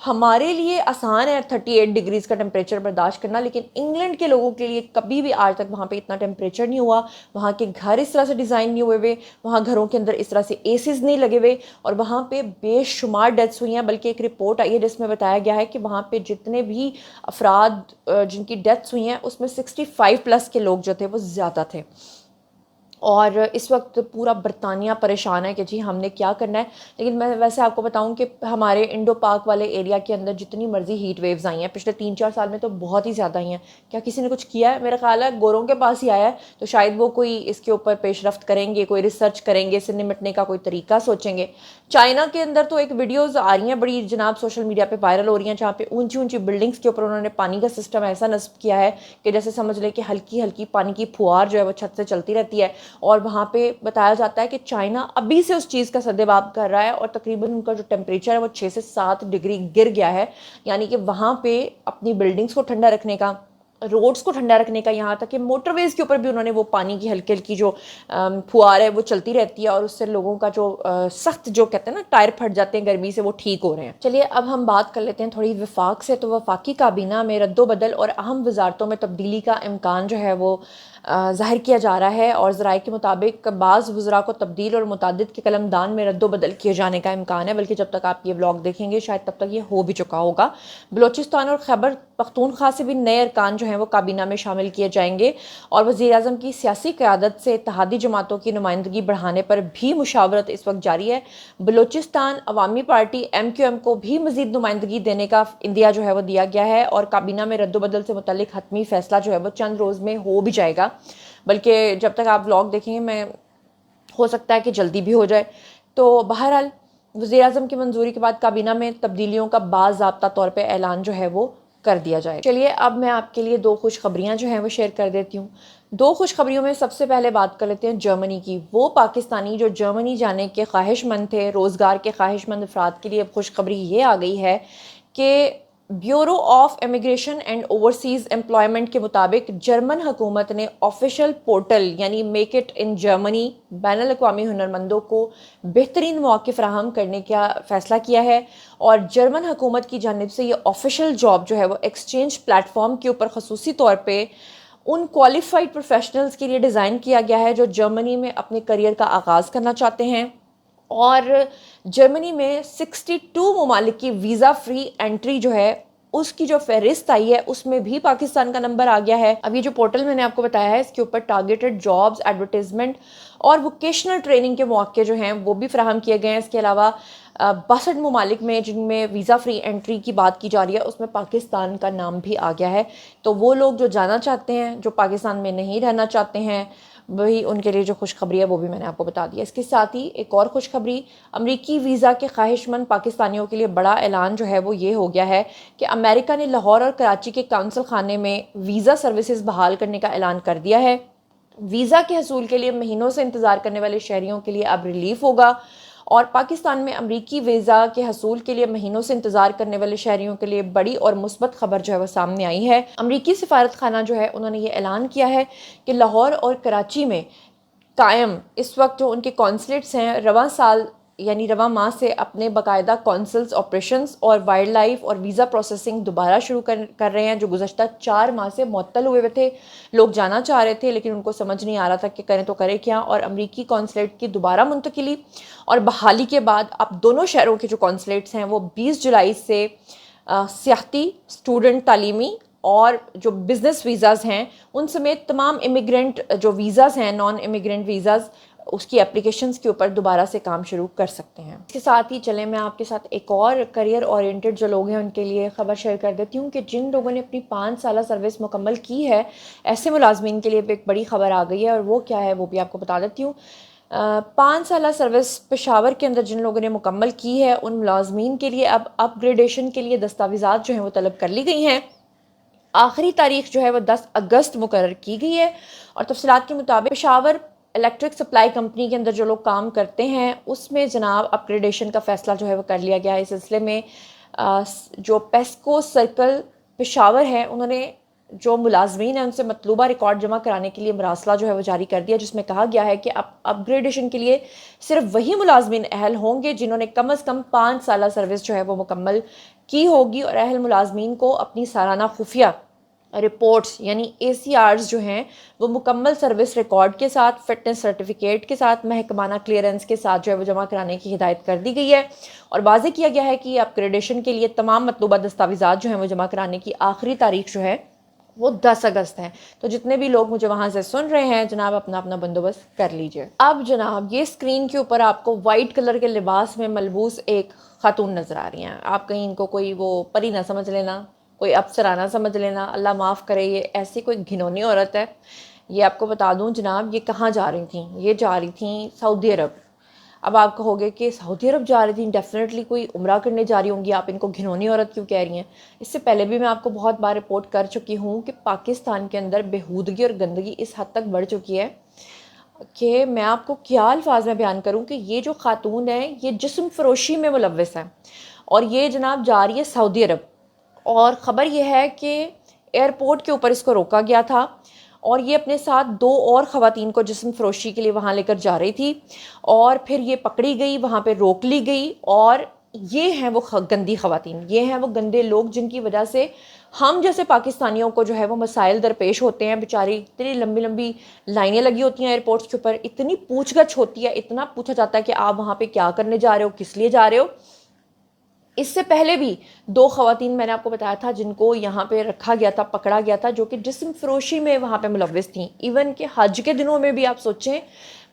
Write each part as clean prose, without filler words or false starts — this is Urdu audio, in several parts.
ہمارے لیے آسان ہے 38 ڈگریز کا ٹیمپریچر برداشت کرنا، لیکن انگلینڈ کے لوگوں کے لیے کبھی بھی آج تک وہاں پہ اتنا ٹیمپریچر نہیں ہوا، وہاں کے گھر اس طرح سے ڈیزائن نہیں ہوئے ہوئے، وہاں گھروں کے اندر اس طرح سے اے سیز نہیں لگے ہوئے، اور وہاں پہ بے شمار ڈیتھس ہوئی ہیں۔ بلکہ ایک رپورٹ آئی ہے جس میں بتایا گیا ہے کہ وہاں پہ جتنے بھی افراد جن کی ڈیتھس ہوئی ہیں اس میں 65+ کے لوگ جو تھے وہ زیادہ تھے۔ اور اس وقت پورا برطانیہ پریشان ہے کہ جی ہم نے کیا کرنا ہے۔ لیکن میں ویسے آپ کو بتاؤں کہ ہمارے انڈو پاک والے ایریا کے اندر جتنی مرضی ہیٹ ویوز آئی ہیں پچھلے 3-4 سال میں تو بہت ہی زیادہ آئی ہیں، کیا کسی نے کچھ کیا ہے؟ میرا خیال ہے گوروں کے پاس ہی آیا ہے، تو شاید وہ کوئی اس کے اوپر پیش رفت کریں گے، کوئی ریسرچ کریں گے، اس سے نمٹنے کا کوئی طریقہ سوچیں گے۔ چائنا کے اندر تو ایک ویڈیوز آ رہی ہیں بڑی جناب سوشل میڈیا پہ وائرل ہو رہی ہیں، جہاں پہ اونچی اونچی بلڈنگس کے اوپر انہوں نے پانی کا سسٹم ایسا نصب کیا ہے کہ جیسے سمجھ لیں کہ ہلکی ہلکی پانی کی پھوار جو ہے وہ چھت سے چلتی رہتی ہے، اور وہاں پہ بتایا جاتا ہے کہ چائنا ابھی سے اس چیز کا سدباب کر رہا ہے، اور تقریباً ان کا جو ٹیمپریچر ہے وہ 6 سے 7 ڈگری گر گیا ہے۔ یعنی کہ وہاں پہ اپنی بلڈنگز کو ٹھنڈا رکھنے کا، روڈز کو ٹھنڈا رکھنے کا، یہاں تک کہ موٹر ویز کے اوپر بھی انہوں نے وہ پانی کی ہلکی ہلکی جو پھوار ہے وہ چلتی رہتی ہے، اور اس سے لوگوں کا جو سخت جو کہتے ہیں نا ٹائر پھٹ جاتے ہیں گرمی سے، وہ ٹھیک ہو رہے ہیں۔ چلیے اب ہم بات کر لیتے ہیں تھوڑی وفاق سے۔ تو وفاقی کابینہ میں رد و بدل اور اہم وزارتوں میں تبدیلی کا امکان جو ہے وہ ظاہر کیا جا رہا ہے، اور ذرائع کے مطابق بعض وزراء کو تبدیل اور متعدد کے قلم دان میں رد و بدل کیے جانے کا امکان ہے، بلکہ جب تک آپ یہ ولاگ دیکھیں گے شاید تب تک یہ ہو بھی چکا ہوگا۔ بلوچستان اور خیبر پختونخوا سے بھی نئے ارکان جو ہیں وہ کابینہ میں شامل کیے جائیں گے، اور وزیر اعظم کی سیاسی قیادت سے اتحادی جماعتوں کی نمائندگی بڑھانے پر بھی مشاورت اس وقت جاری ہے۔ بلوچستان عوامی پارٹی MQM کو بھی مزید نمائندگی دینے کا عندیہ جو ہے وہ دیا گیا ہے، اور کابینہ میں رد و بدل سے متعلق حتمی فیصلہ جو ہے وہ چند روز میں ہو بھی جائے گا، بلکہ جب تک آپ ولاگ دیکھیں گے میں ہو سکتا ہے کہ جلدی بھی ہو جائے۔ تو بہرحال وزیر اعظم کی منظوری کے بعد کابینہ میں تبدیلیوں کا باضابطہ طور پہ اعلان جو ہے وہ کر دیا جائے۔ چلیے اب میں آپ کے لیے 2 خوشخبریاں جو ہیں وہ شیئر کر دیتی ہوں۔ 2 خوشخبریوں میں سب سے پہلے بات کر لیتے ہیں جرمنی کی۔ وہ پاکستانی جو جرمنی جانے کے خواہش مند تھے، روزگار کے خواہش مند افراد کے لیے اب خوشخبری یہ آ گئی ہے کہ bureau of immigration and overseas employment کے مطابق جرمن حکومت نے آفیشیل پورٹل یعنی میک اٹ ان جرمنی بین الاقوامی ہنرمندوں کو بہترین مواقع فراہم کرنے کا فیصلہ کیا ہے، اور جرمن حکومت کی جانب سے یہ آفیشیل جاب جو ہے وہ ایکسچینج پلیٹ فارم کے اوپر خصوصی طور پہ ان کوالیفائڈ پروفیشنلز کے لیے ڈیزائن کیا گیا ہے جو جرمنی میں اپنے کریئر کا آغاز کرنا چاہتے ہیں۔ اور جرمنی میں 62 ممالک کی ویزا فری انٹری جو ہے اس کی جو فہرست آئی ہے اس میں بھی پاکستان کا نمبر آ گیا ہے۔ اب یہ جو پورٹل میں نے آپ کو بتایا ہے اس کے اوپر ٹارگیٹڈ جابز، ایڈورٹیزمنٹ اور ووکیشنل ٹریننگ کے مواقع جو ہیں وہ بھی فراہم کیے گئے ہیں۔ اس کے علاوہ 62 ممالک میں جن میں ویزا فری انٹری کی بات کی جا رہی ہے اس میں پاکستان کا نام بھی آ گیا ہے۔ تو وہ لوگ جو جانا چاہتے ہیں، جو پاکستان میں نہیں رہنا چاہتے ہیں، وہی ان کے لیے جو خوشخبری ہے وہ بھی میں نے آپ کو بتا دیا۔ اس کے ساتھ ہی ایک اور خوشخبری، امریکی ویزا کے خواہش مند پاکستانیوں کے لیے بڑا اعلان جو ہے وہ یہ ہو گیا ہے کہ امریکہ نے لاہور اور کراچی کے کونسل خانے میں ویزا سروسز بحال کرنے کا اعلان کر دیا ہے۔ ویزا کے حصول کے لیے مہینوں سے انتظار کرنے والے شہریوں کے لیے اب ریلیف ہوگا، اور پاکستان میں امریکی ویزا کے حصول کے لیے مہینوں سے انتظار کرنے والے شہریوں کے لیے بڑی اور مثبت خبر جو ہے وہ سامنے آئی ہے۔ امریکی سفارت خانہ جو ہے انہوں نے یہ اعلان کیا ہے کہ لاہور اور کراچی میں قائم اس وقت جو ان کے کونسلیٹس ہیں رواں سال یعنی رواں ماہ سے اپنے باقاعدہ کونسلز آپریشنز اور وائلڈ لائف اور ویزا پروسیسنگ دوبارہ شروع کر رہے ہیں، جو گزشتہ 4 ماہ سے معطل ہوئے تھے۔ لوگ جانا چاہ رہے تھے لیکن ان کو سمجھ نہیں آ رہا تھا کہ کریں تو کریں کیا، اور امریکی کونسلیٹ کی دوبارہ منتقلی اور بحالی کے بعد اب دونوں شہروں کے جو کونسلیٹس ہیں وہ 20 جولائی سے سیاحتی، اسٹوڈنٹ تعلیمی اور جو بزنس ویزاز ہیں ان سمیت تمام امیگرینٹ جو ویزاز ہیں، نان امیگرینٹ ویزاز، اس کی اپلیکیشنز کے اوپر دوبارہ سے کام شروع کر سکتے ہیں۔ اس کے ساتھ ہی چلیں میں آپ کے ساتھ ایک اور کریئر اورینٹڈ جو لوگ ہیں ان کے لیے خبر شیئر کر دیتی ہوں کہ جن لوگوں نے اپنی 5 سالہ سروس مکمل کی ہے ایسے ملازمین کے لیے ایک بڑی خبر آ گئی ہے، اور وہ کیا ہے وہ بھی آپ کو بتا دیتی ہوں۔ 5 سالہ سروس پشاور کے اندر جن لوگوں نے مکمل کی ہے ان ملازمین کے لیے اب اپ گریڈیشن کے لیے دستاویزات جو ہیں وہ طلب کر لی گئی ہیں۔ آخری تاریخ جو ہے وہ 10 اگست مقرر کی گئی ہے، اور تفصیلات کے مطابق پشاور الیکٹرک سپلائی کمپنی کے اندر جو لوگ کام کرتے ہیں اس میں جناب اپ گریڈیشن کا فیصلہ جو ہے وہ کر لیا گیا ہے۔ اس سلسلے میں جو پیسکو سرکل پشاور ہے انہوں نے جو ملازمین ہیں ان سے مطلوبہ ریکارڈ جمع کرانے کے لیے مراسلہ جو ہے وہ جاری کر دیا، جس میں کہا گیا ہے کہ اپ گریڈیشن کے لیے صرف وہی ملازمین اہل ہوں گے جنہوں نے کم از کم 5 سالہ سروس جو ہے وہ مکمل کی ہوگی اور اہل ملازمین کو اپنی سالانہ خفیہ رپورٹس یعنی ACRs جو ہیں وہ مکمل سروس ریکارڈ کے ساتھ، فٹنس سرٹیفکیٹ کے ساتھ، محکمانہ کلیئرنس کے ساتھ جو ہے وہ جمع کرانے کی ہدایت کر دی گئی ہے، اور واضح کیا گیا ہے کہ اپ گریڈیشن کے لیے تمام مطلوبہ دستاویزات جو ہیں وہ جمع کرانے کی آخری تاریخ جو ہے وہ 10 اگست ہے۔ تو جتنے بھی لوگ مجھے وہاں سے سن رہے ہیں جناب اپنا اپنا بندوبست کر لیجئے۔ اب جناب یہ اسکرین کے اوپر آپ کو وائٹ کلر کے لباس میں ملبوس ایک خاتون نظر آ رہی ہیں۔ آپ کہیں ان کو کوئی وہ پری نہ سمجھ لینا، کوئی افسرانہ سمجھ لینا، اللہ معاف کرے، یہ ایسی کوئی گھنونی عورت ہے۔ یہ آپ کو بتا دوں جناب، یہ کہاں جا رہی تھیں؟ یہ جا رہی تھیں سعودی عرب۔ اب آپ کہو گے کہ سعودی عرب جا رہی تھیں، ڈیفینیٹلی کوئی عمرہ کرنے جا رہی ہوں گی، آپ ان کو گھنونی عورت کیوں کہہ رہی ہیں؟ اس سے پہلے بھی میں آپ کو بہت بار رپورٹ کر چکی ہوں کہ پاکستان کے اندر بےہودگی اور گندگی اس حد تک بڑھ چکی ہے کہ میں آپ کو کیا الفاظ میں بیان کروں کہ یہ جو خاتون ہے یہ جسم فروشی میں ملوث ہے، اور یہ جناب جا رہی ہے سعودی عرب۔ اور خبر یہ ہے کہ ایئرپورٹ کے اوپر اس کو روکا گیا تھا، اور یہ اپنے ساتھ 2 اور خواتین کو جسم فروشی کے لیے وہاں لے کر جا رہی تھی، اور پھر یہ پکڑی گئی، وہاں پہ روک لی گئی۔ اور یہ ہیں وہ گندی خواتین، یہ ہیں وہ گندے لوگ جن کی وجہ سے ہم جیسے پاکستانیوں کو جو ہے وہ مسائل درپیش ہوتے ہیں۔ بیچاری اتنی لمبی لمبی لائنیں لگی ہوتی ہیں ایئرپورٹس کے اوپر، اتنی پوچھ گچھ ہوتی ہے، اتنا پوچھا جاتا ہے کہ آپ وہاں پہ کیا کرنے جا رہے ہو، کس لیے جا رہے ہو۔ اس سے پہلے بھی 2 خواتین میں نے آپ کو بتایا تھا جن کو یہاں پہ رکھا گیا تھا، پکڑا گیا تھا، جو کہ جسم فروشی میں وہاں پہ ملوث تھیں۔ ایون کہ حج کے دنوں میں بھی آپ سوچیں،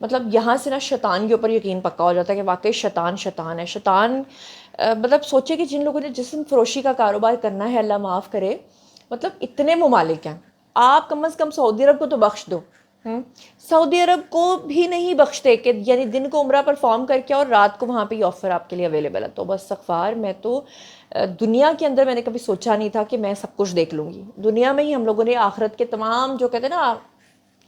مطلب یہاں سے نا شیطان کے اوپر یقین پکا ہو جاتا ہے کہ واقعی شیطان شیطان ہے۔ شیطان مطلب سوچے کہ جن لوگوں نے جسم فروشی کا کاروبار کرنا ہے، اللہ معاف کرے، مطلب اتنے ممالک ہیں، آپ کم از کم سعودی عرب کو تو بخش دو، سعودی عرب کو بھی نہیں بخشتے کہ یعنی دن کو عمرہ پرفارم کر کے اور رات کو وہاں پہ یہ آفر آپ کے لیے اویلیبل ہے۔ تو بس استغفار، میں تو دنیا کے اندر میں نے کبھی سوچا نہیں تھا کہ میں سب کچھ دیکھ لوں گی۔ دنیا میں ہی ہم لوگوں نے آخرت کے تمام جو کہتے ہیں نا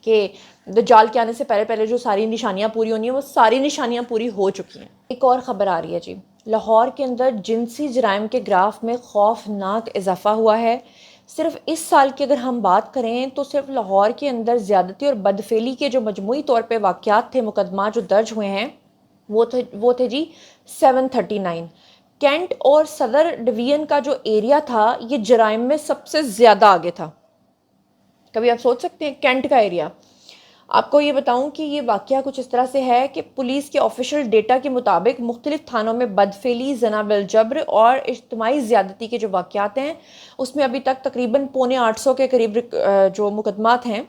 کہ دجال کے آنے سے پہلے پہلے جو ساری نشانیاں پوری ہونی ہیں، وہ ساری نشانیاں پوری ہو چکی ہیں۔ ایک اور خبر آ رہی ہے جی، لاہور کے اندر جنسی جرائم کے گراف میں خوفناک اضافہ ہوا ہے۔ صرف اس سال کی اگر ہم بات کریں تو صرف لاہور کے اندر زیادتی اور بدفعلی کے جو مجموعی طور پہ واقعات تھے، مقدمات جو درج ہوئے ہیں، وہ تھے جی 739۔ کینٹ اور صدر ڈویژن کا جو ایریا تھا یہ جرائم میں سب سے زیادہ آگے تھا۔ کبھی آپ سوچ سکتے ہیں کینٹ کا ایریا؟ آپ کو یہ بتاؤں کہ یہ واقعہ کچھ اس طرح سے ہے کہ پولیس کے آفیشیل ڈیٹا کے مطابق مختلف تھانوں میں بدفعلی، زنا بالجبر اور اجتماعی زیادتی کے جو واقعات ہیں اس میں ابھی تک تقریباً 850 کے قریب جو مقدمات ہیں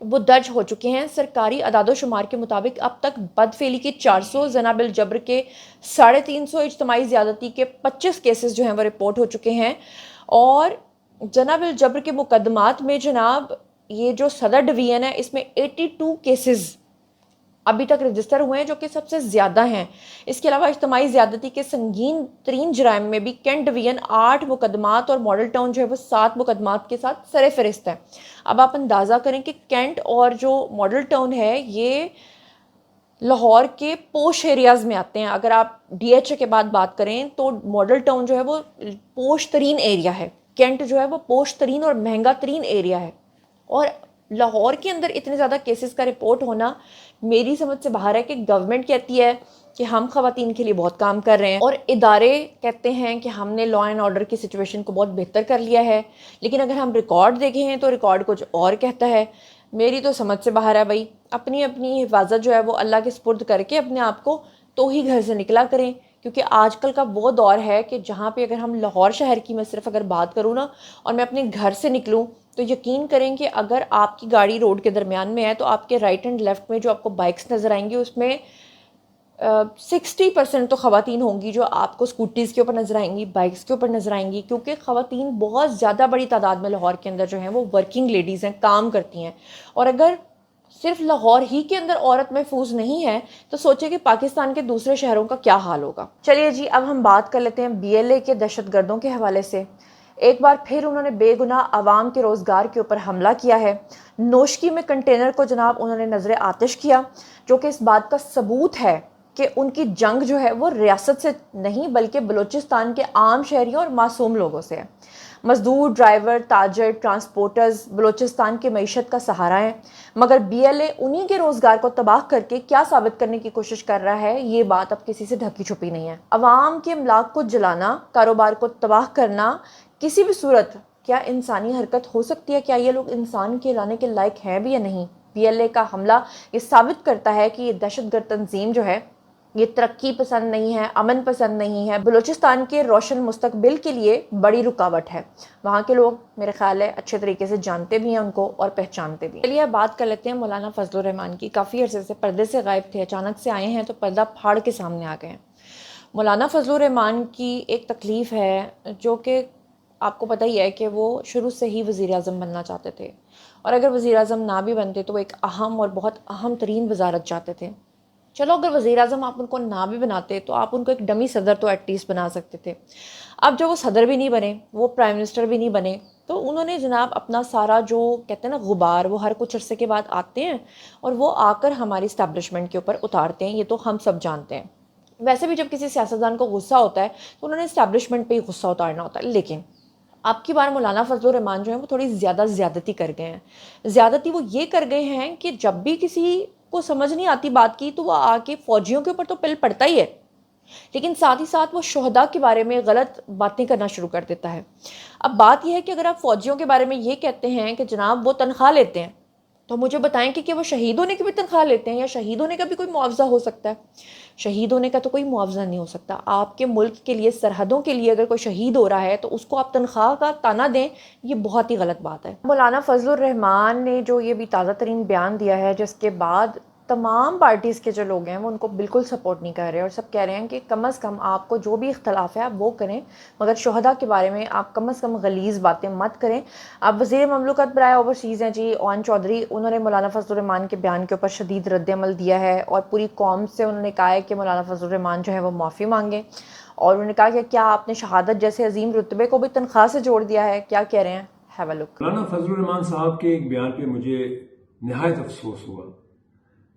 وہ درج ہو چکے ہیں۔ سرکاری اعداد و شمار کے مطابق اب تک بدفعلی کے 400، زنا بالجبر کے 350، اجتماعی زیادتی کے 25 کیسز جو ہیں وہ رپورٹ ہو چکے ہیں۔ اور زنا بالجبر کے مقدمات میں جناب یہ جو صدر ڈویژن ہے اس میں 82 کیسز ابھی تک رجسٹر ہوئے ہیں، جو کہ سب سے زیادہ ہیں۔ اس کے علاوہ اجتماعی زیادتی کے سنگین ترین جرائم میں بھی کینٹ ڈویژن 8 مقدمات اور ماڈل ٹاؤن جو ہے وہ 7 مقدمات کے ساتھ سر فہرست ہے۔ اب آپ اندازہ کریں کہ کینٹ اور جو ماڈل ٹاؤن ہے یہ لاہور کے پوش ایریاز میں آتے ہیں۔ اگر آپ DHA کے بعد بات کریں تو ماڈل ٹاؤن جو ہے وہ پوش ترین ایریا ہے، کینٹ جو ہے وہ پوش ترین اور مہنگا ترین ایریا ہے۔ اور لاہور کے اندر اتنے زیادہ کیسز کا رپورٹ ہونا میری سمجھ سے باہر ہے کہ گورنمنٹ کہتی ہے کہ ہم خواتین کے لیے بہت کام کر رہے ہیں، اور ادارے کہتے ہیں کہ ہم نے لا اینڈ آرڈر کی سچویشن کو بہت بہتر کر لیا ہے، لیکن اگر ہم ریکارڈ دیکھیں ہیں تو ریکارڈ کچھ اور کہتا ہے۔ میری تو سمجھ سے باہر ہے بھائی، اپنی حفاظت جو ہے وہ اللہ کے سپرد کر کے اپنے آپ کو تو ہی گھر سے نکلا کریں، کیونکہ آج کل کا وہ دور ہے کہ جہاں پہ اگر ہم لاہور شہر کی میں صرف اگر بات کروں نا اور میں اپنے گھر سے نکلوں تو یقین کریں کہ اگر آپ کی گاڑی روڈ کے درمیان میں ہے تو آپ کے رائٹ اینڈ لیفٹ میں جو آپ کو بائکس نظر آئیں گی اس میں 60% تو خواتین ہوں گی جو آپ کو اسکوٹیز کے اوپر نظر آئیں گی، بائکس کے اوپر نظر آئیں گی، کیونکہ خواتین بہت زیادہ بڑی تعداد میں لاہور کے اندر جو ہیں وہ ورکنگ لیڈیز ہیں، کام کرتی ہیں۔ اور اگر صرف لاہور ہی کے اندر عورت محفوظ نہیں ہے تو سوچے کہ پاکستان کے دوسرے شہروں کا کیا حال ہوگا۔ چلیے جی، اب ہم بات کر لیتے ہیں BLA کے دہشت گردوں کے حوالے سے۔ ایک بار پھر انہوں نے بے گناہ عوام کے روزگار کے اوپر حملہ کیا ہے۔ نوشکی میں کنٹینر کو جناب انہوں نے نظر آتش کیا، جو کہ اس بات کا ثبوت ہے کہ ان کی جنگ جو ہے وہ ریاست سے نہیں بلکہ بلوچستان کے عام شہریوں اور معصوم لوگوں سے ہے۔ مزدور، ڈرائیور، تاجر، ٹرانسپورٹرز بلوچستان کی معیشت کا سہارا ہیں، مگر بی ایل اے انہی کے روزگار کو تباہ کر کے کیا ثابت کرنے کی کوشش کر رہا ہے، یہ بات اب کسی سے ڈھکی چھپی نہیں ہے۔ عوام کے املاک کو جلانا، کاروبار کو تباہ کرنا کسی بھی صورت کیا انسانی حرکت ہو سکتی ہے؟ کیا یہ لوگ انسان کہلانے کے لائق ہیں بھی یا نہیں؟ بی ایل اے کا حملہ یہ ثابت کرتا ہے کہ یہ دہشت گرد تنظیم جو ہے یہ ترقی پسند نہیں ہے، امن پسند نہیں ہے، بلوچستان کے روشن مستقبل کے لیے بڑی رکاوٹ ہے۔ وہاں کے لوگ میرے خیال ہے اچھے طریقے سے جانتے بھی ہیں ان کو اور پہچانتے بھی ہیں۔ چلیے بات کر لیتے ہیں مولانا فضل الرحمان کی۔ کافی عرصے سے پردے سے غائب تھے، اچانک سے آئے ہیں تو پردہ پھاڑ کے سامنے آ گئے ہیں۔ مولانا فضل الرحمان کی ایک تکلیف ہے جو کہ آپ کو پتہ ہی ہے کہ وہ شروع سے ہی وزیر اعظم بننا چاہتے تھے، اور اگر وزیر اعظم نہ بھی بنتے تو وہ ایک اہم اور بہت اہم ترین وزارت چاہتے تھے۔ چلو اگر وزیر اعظم آپ ان کو نہ بھی بناتے تو آپ ان کو ایک ڈمی صدر تو ایٹ لیسٹ بنا سکتے تھے۔ اب جب وہ صدر بھی نہیں بنے، وہ پرائم منسٹر بھی نہیں بنے، تو انہوں نے جناب اپنا سارا جو کہتے ہیں نا غبار، وہ ہر کچھ عرصے کے بعد آتے ہیں اور وہ آ کر ہماری اسٹیبلشمنٹ کے اوپر اتارتے ہیں، یہ تو ہم سب جانتے ہیں۔ ویسے بھی جب کسی سیاستدان کو غصہ ہوتا ہے تو انہوں نے اسٹیبلشمنٹ پہ ہی غصہ اتارنا ہوتا ہے، لیکن آپ کی بار مولانا فضل الرحمان جو ہیں وہ تھوڑی زیادہ زیادتی کر گئے ہیں۔ زیادتی وہ یہ کر گئے ہیں کہ جب بھی کسی کو سمجھ نہیں آتی بات کی تو وہ آ کے فوجیوں کے اوپر تو پل پڑتا ہی ہے، لیکن ساتھ ہی ساتھ وہ شہداء کے بارے میں غلط باتیں کرنا شروع کر دیتا ہے۔ اب بات یہ ہے کہ اگر آپ فوجیوں کے بارے میں یہ کہتے ہیں کہ جناب وہ تنخواہ لیتے ہیں، تو مجھے بتائیں کہ کیا وہ شہید ہونے کی بھی تنخواہ لیتے ہیں، یا شہید ہونے کا بھی کوئی معاوضہ ہو سکتا ہے؟ شہید ہونے کا تو کوئی معاوضہ نہیں ہو سکتا۔ آپ کے ملک کے لیے، سرحدوں کے لیے اگر کوئی شہید ہو رہا ہے تو اس کو آپ تنخواہ کا تانا دیں، یہ بہت ہی غلط بات ہے۔ مولانا فضل الرحمان نے جو یہ بھی تازہ ترین بیان دیا ہے، جس کے بعد تمام پارٹیز کے جو لوگ ہیں وہ ان کو بالکل سپورٹ نہیں کر رہے، اور سب کہہ رہے ہیں کہ کم از کم آپ کو جو بھی اختلاف ہے آپ وہ کریں، مگر شہداء کے بارے میں آپ کم از کم غلیظ باتیں مت کریں۔ اب وزیر مملکت برائے اوورسیز ہیں جی اوان چودھری، انہوں نے مولانا فضل الرحمان کے بیان کے اوپر شدید رد عمل دیا ہے، اور پوری قوم سے انہوں نے کہا ہے کہ مولانا فضل الرحمان جو ہے وہ معافی مانگیں، اور انہوں نے کہا کہ کیا آپ نے شہادت جیسے عظیم رتبے کو بھی تنخواہ سے جوڑ دیا ہے؟ کیا کہہ رہے ہیں؟ ہیو اے لک۔ مولانا فضل الرحمان صاحب کے ایک بیان پہ مجھے نہایت افسوس ہوا،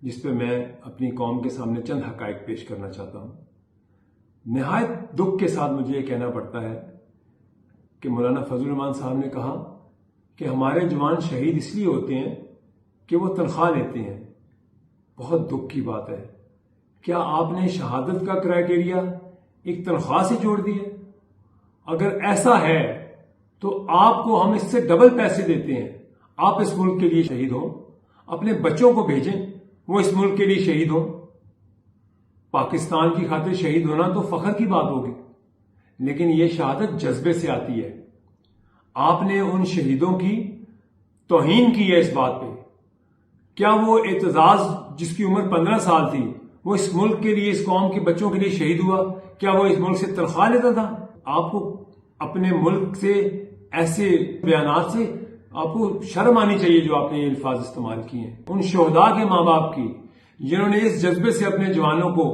جس پہ میں اپنی قوم کے سامنے چند حقائق پیش کرنا چاہتا ہوں۔ نہایت دکھ کے ساتھ مجھے یہ کہنا پڑتا ہے کہ مولانا فضل الرحمان صاحب نے کہا کہ ہمارے جوان شہید اس لیے ہوتے ہیں کہ وہ تنخواہ لیتے ہیں۔ بہت دکھ کی بات ہے۔ کیا آپ نے شہادت کا کرائیٹیریا ایک تنخواہ سے جوڑ دیا؟ اگر ایسا ہے تو آپ کو ہم اس سے ڈبل پیسے دیتے ہیں، آپ اس ملک کے لیے شہید ہوں، اپنے بچوں کو بھیجیں وہ اس ملک کے لیے شہید ہوں۔ پاکستان کی خاطر شہید ہونا تو فخر کی بات ہوگی، لیکن یہ شہادت جذبے سے آتی ہے۔ آپ نے ان شہیدوں کی توہین کی ہے اس بات پہ۔ کیا وہ اعتزاز جس کی عمر 15 سال تھی وہ اس ملک کے لیے، اس قوم کے بچوں کے لیے شہید ہوا؟ کیا وہ اس ملک سے تنخواہ لیتا تھا؟ آپ کو اپنے ملک سے ایسے بیانات سے آپ کو شرم آنی چاہیے جو آپ نے یہ الفاظ استعمال کیے ہیں۔ ان شہداء کے ماں باپ کی جنہوں نے اس جذبے سے اپنے جوانوں کو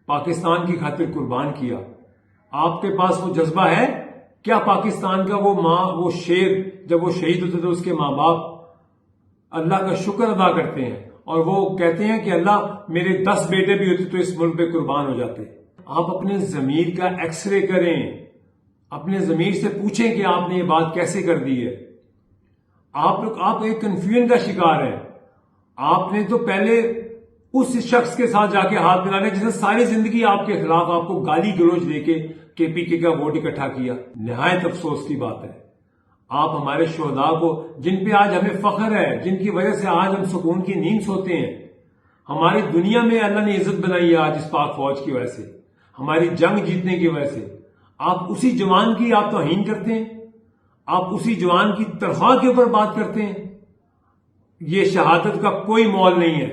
پاکستان کی خاطر قربان کیا، آپ کے پاس وہ جذبہ ہے؟ کیا پاکستان کا وہ ماں، وہ شیر جب وہ شہید ہوتے تو اس کے ماں باپ اللہ کا شکر ادا کرتے ہیں اور وہ کہتے ہیں کہ اللہ میرے 10 بیٹے بھی ہوتے تو اس ملک پہ قربان ہو جاتے؟ آپ اپنے ضمیر کا ایکس رے کریں، اپنے ضمیر سے پوچھیں کہ آپ نے یہ بات کیسے کر دی ہے۔ آپ ایک کنفیوژن کا شکار ہیں۔ آپ نے تو پہلے اس شخص کے ساتھ جا کے ہاتھ ملانا جس نے ساری زندگی آپ کے خلاف آپ کو گالی گلوچ دے کے پی کے کا ووٹ اکٹھا کیا۔ نہایت افسوس کی بات ہے۔ آپ ہمارے شہداء کو، جن پہ آج ہمیں فخر ہے، جن کی وجہ سے آج ہم سکون کی نیند سوتے ہیں، ہماری دنیا میں اللہ نے عزت بنائی ہے آج اس پاک فوج کی وجہ سے، ہماری جنگ جیتنے کی وجہ سے، آپ اسی جوان کی آپ توہین کرتے ہیں، آپ اسی جوان کی تنخواہ کے اوپر بات کرتے ہیں۔ یہ شہادت کا کوئی مول نہیں ہے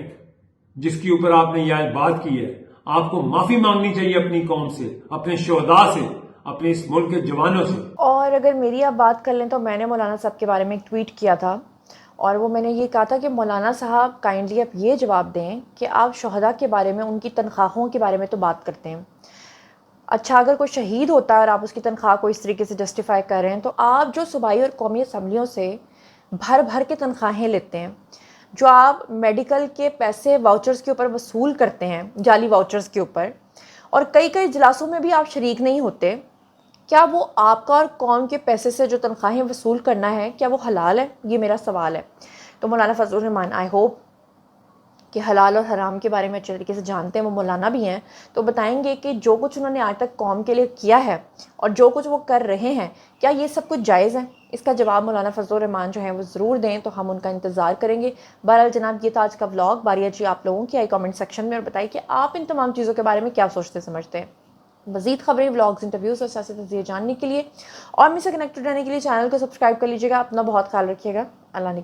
جس کے اوپر آپ نے یہ بات کی ہے۔ آپ کو معافی مانگنی چاہیے اپنی قوم سے، اپنے شہداء سے، اپنے اس ملک کے جوانوں سے۔ اور اگر میری آپ بات کر لیں تو میں نے مولانا صاحب کے بارے میں ایک ٹویٹ کیا تھا، اور وہ میں نے یہ کہا تھا کہ مولانا صاحب کائنڈلی آپ یہ جواب دیں کہ آپ شہداء کے بارے میں، ان کی تنخواہوں کے بارے میں تو بات کرتے ہیں، اچھا اگر کوئی شہید ہوتا ہے اور آپ اس کی تنخواہ کو اس طریقے سے جسٹیفائی کر رہے ہیں، تو آپ جو صوبائی اور قومی اسمبلیوں سے بھر بھر کے تنخواہیں لیتے ہیں، جو آپ میڈیکل کے پیسے واؤچرز کے اوپر وصول کرتے ہیں، جعلی واؤچرز کے اوپر، اور کئی اجلاسوں میں بھی آپ شریک نہیں ہوتے، کیا وہ آپ کا اور قوم کے پیسے سے جو تنخواہیں وصول کرنا ہے کیا وہ حلال ہے؟ یہ میرا سوال ہے۔ تو مولانا فضل الرحمان آئی ہوپ کہ حلال اور حرام کے بارے میں اچھے طریقے سے جانتے ہیں، وہ مولانا بھی ہیں، تو بتائیں گے کہ جو کچھ انہوں نے آج تک قوم کے لیے کیا ہے اور جو کچھ وہ کر رہے ہیں کیا یہ سب کچھ جائز ہے؟ اس کا جواب مولانا فضل الرحمان جو ہیں وہ ضرور دیں، تو ہم ان کا انتظار کریں گے۔ بہرحال جناب یہ تھا آج کا ولاگ۔ باری ہے جی آپ لوگوں کی، آئی کامنٹ سیکشن میں اور بتائیے کہ آپ ان تمام چیزوں کے بارے میں کیا سوچتے سمجھتے ہیں۔ مزید خبریں، ولاگز، انٹرویوز اور سیاسی تجزیے جاننے کے لیے اور مجھ سے کنیکٹڈ رہنے کے لیے چینل کو سبسکرائب کر لیجیے گا۔ اپنا بہت خیال رکھیے گا۔ اللہ نے